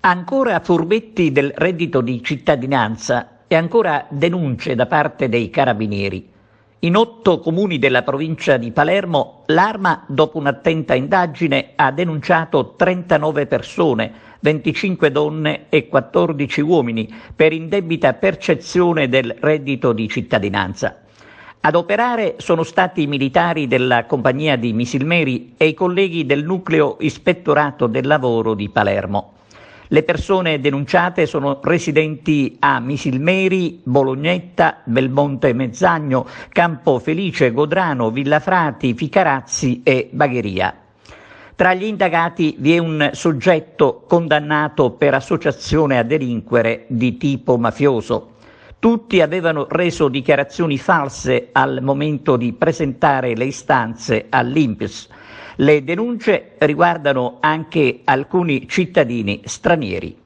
Ancora furbetti del reddito di cittadinanza e ancora denunce da parte dei carabinieri. In 8 comuni della provincia di Palermo l'Arma, dopo un'attenta indagine, ha denunciato 39 persone, 25 donne e 14 uomini, per indebita percezione del reddito di cittadinanza. Ad operare sono stati i militari della compagnia di Misilmeri e i colleghi del nucleo Ispettorato del Lavoro di Palermo. Le persone denunciate sono residenti a Misilmeri, Bolognetta, Belmonte Mezzagno, Campo Felice, Godrano, Villafrati, Ficarazzi e Bagheria. Tra gli indagati vi è un soggetto condannato per associazione a delinquere di tipo mafioso. Tutti avevano reso dichiarazioni false al momento di presentare le istanze all'INPS. Le denunce riguardano anche alcuni cittadini stranieri.